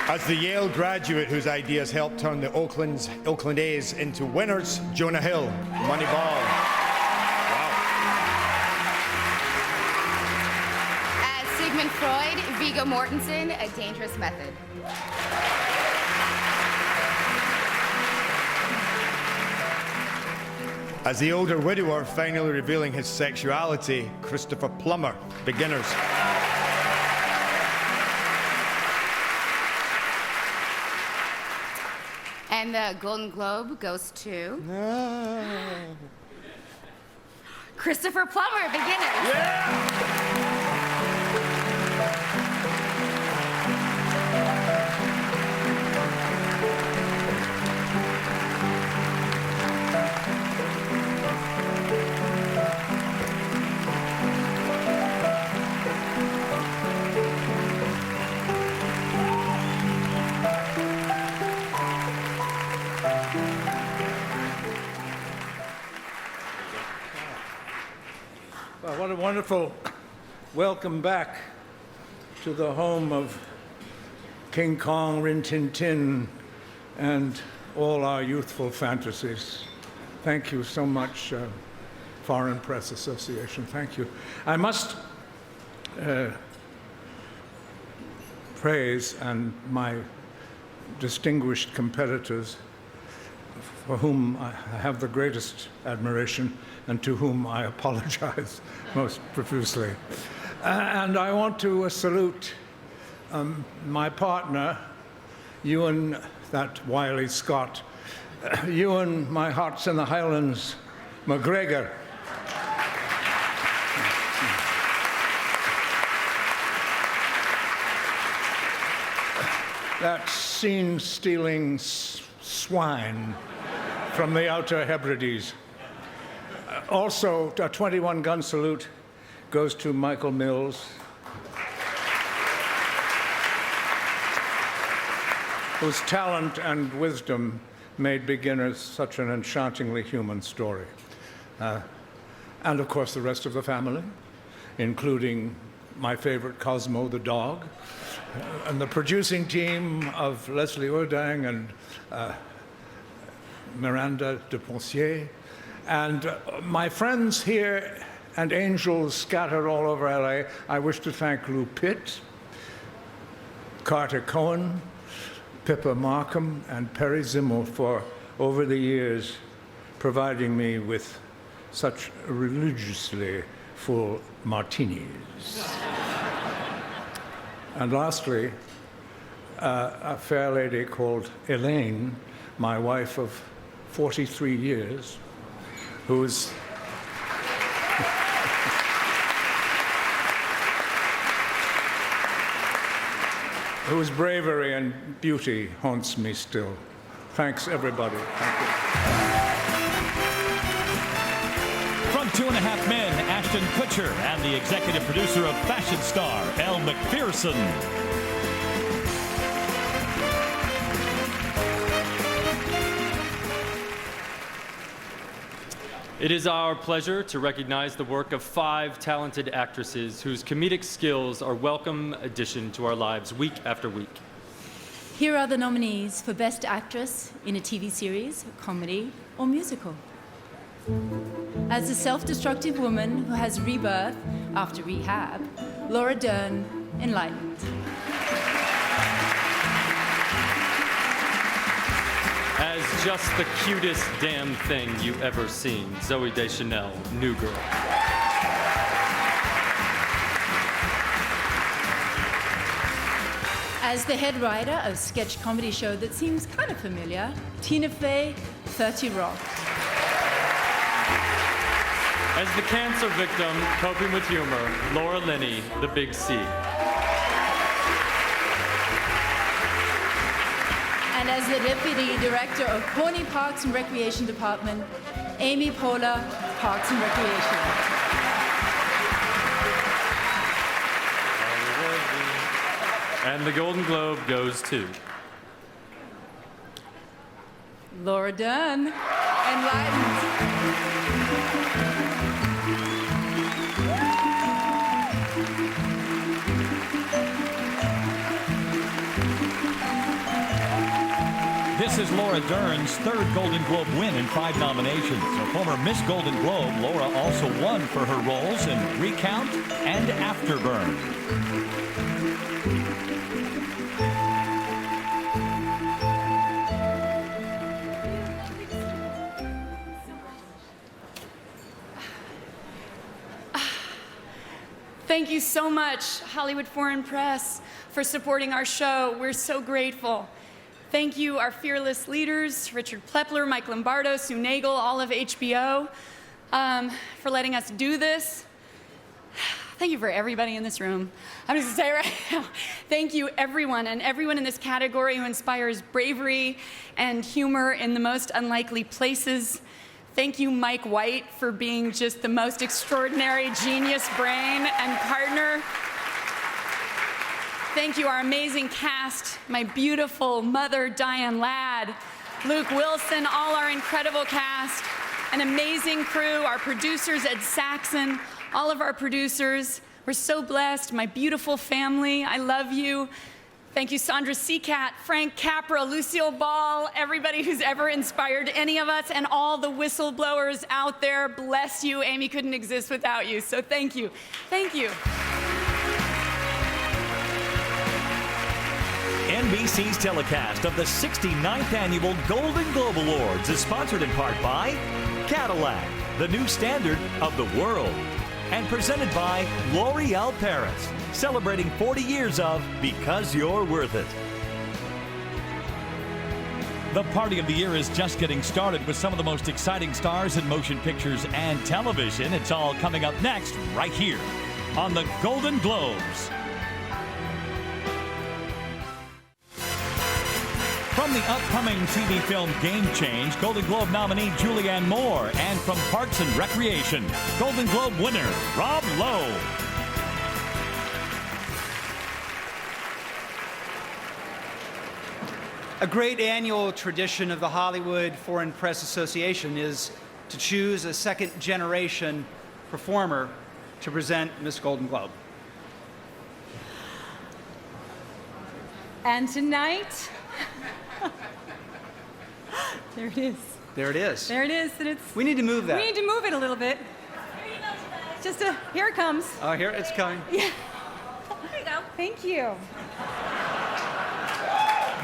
As the Yale graduate whose ideas helped turn the Oakland A's into winners, Jonah Hill, Moneyball. Wow. As Sigmund Freud, Viggo Mortensen, A Dangerous Method. As the older widower finally revealing his sexuality, Christopher Plummer, Beginners. And the Golden Globe goes to Christopher Plummer, Beginners. Yeah! Well, what a wonderful welcome back to the home of King Kong, Rin Tin Tin, and all our youthful fantasies. Thank you so much, Foreign Press Association. Thank you. I must praise and my distinguished competitors, for whom I have the greatest admiration and to whom I apologize most profusely. And I want to salute my partner, Ewan, that wily Scot, Ewan, my heart's in the Highlands, McGregor. That scene-stealing swine from the Outer Hebrides. Also, a 21-gun salute goes to Michael Mills, whose talent and wisdom made Beginners such an enchantingly human story. And of course, the rest of the family, including my favorite Cosmo the dog, and the producing team of Leslie Ordang and Miranda de Poncier, and my friends here and angels scattered all over LA. I wish to thank Lou Pitt, Carter Cohen, Pippa Markham, and Perry Zimmel for, over the years, providing me with such religiously full martinis. And lastly, a fair lady called Elaine, my wife of 43 years, whose bravery and beauty haunts me still. Thanks, everybody. Thank you. From 2.5 Men, Ashton Kutcher, and the executive producer of Fashion Star, Elle Macpherson. It is our pleasure to recognize the work of 5 talented actresses whose comedic skills are welcome addition to our lives week after week. Here are the nominees for Best Actress in a TV series, comedy, or musical. As a self-destructive woman who has rebirth after rehab, Laura Dern, Enlightened. As just the cutest damn thing you ever seen, Zooey Deschanel, New Girl. As the head writer of a sketch comedy show that seems kind of familiar, Tina Fey, 30 Rock. As the cancer victim coping with humor, Laura Linney, The Big C. And as the Deputy Director of Pawnee Parks and Recreation Department, Amy Poehler, Parks and Recreation. And the Golden Globe goes to Laura Dern, Enlightened. This is Laura Dern's third Golden Globe win in 5 nominations. A former Miss Golden Globe, Laura also won for her roles in Recount and Afterburn. Thank you so much, Hollywood Foreign Press, for supporting our show. We're so grateful. Thank you, our fearless leaders, Richard Plepler, Mike Lombardo, Sue Nagel, all of HBO, for letting us do this. Thank you for everybody in this room. I'm just gonna say right now, thank you everyone, and everyone in this category who inspires bravery and humor in the most unlikely places. Thank you, Mike White, for being just the most extraordinary genius brain and partner. Thank you, our amazing cast, my beautiful mother, Diane Ladd, Luke Wilson, all our incredible cast, an amazing crew, our producers, Ed Saxon, all of our producers. We're so blessed. My beautiful family, I love you. Thank you, Sandra Seacat, Frank Capra, Lucille Ball, everybody who's ever inspired any of us, and all the whistleblowers out there. Bless you. Amy couldn't exist without you, so thank you. Thank you. NBC's telecast of the 69th Annual Golden Globe Awards is sponsored in part by Cadillac, the new standard of the world, and presented by L'Oreal Paris, celebrating 40 years of Because You're Worth It. The party of the year is just getting started with some of the most exciting stars in motion pictures and television. It's all coming up next, right here on the Golden Globes. From the upcoming TV film Game Change, Golden Globe nominee Julianne Moore, and from Parks and Recreation, Golden Globe winner Rob Lowe. A great annual tradition of the Hollywood Foreign Press Association is to choose a second-generation performer to present Miss Golden Globe. And tonight, there it is. There it is. There it is, and it's. We need to move that. We need to move it a little bit. Here it comes. Oh, here it's coming. Yeah. There you go. Thank you.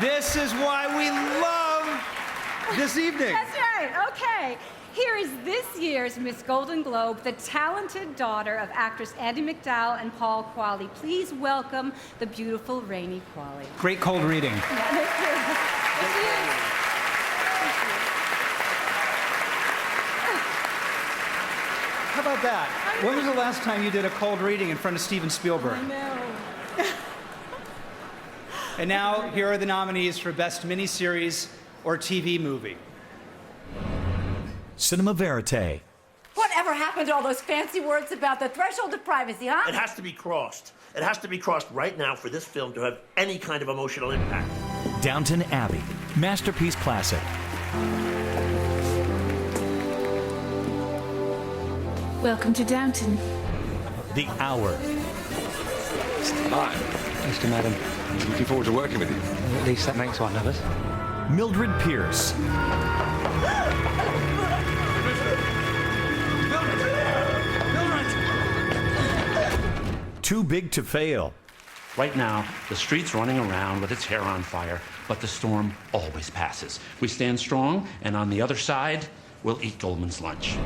This is why we love this evening. That's right. Okay. Here is this year's Miss Golden Globe, the talented daughter of actress Andie MacDowell and Paul Qualley. Please welcome the beautiful Rainey Qualley. Great cold reading. Yeah, thank you. How about that? When was the last time you did a cold reading in front of Steven Spielberg? I know. And now, here are the nominees for Best Miniseries or TV Movie. Cinema Verite. Whatever happened to all those fancy words about the threshold of privacy, huh? It has to be crossed. It has to be crossed right now for this film to have any kind of emotional impact. Downton Abbey. Masterpiece classic. Welcome to Downton. The Hour. Hi. Nice to meet him. Looking forward to working with you. At least that makes one of us. Mildred Pierce. Too Big to Fail. Right now, the street's running around with its hair on fire, but the storm always passes. We stand strong, and on the other side, we'll eat Goldman's lunch.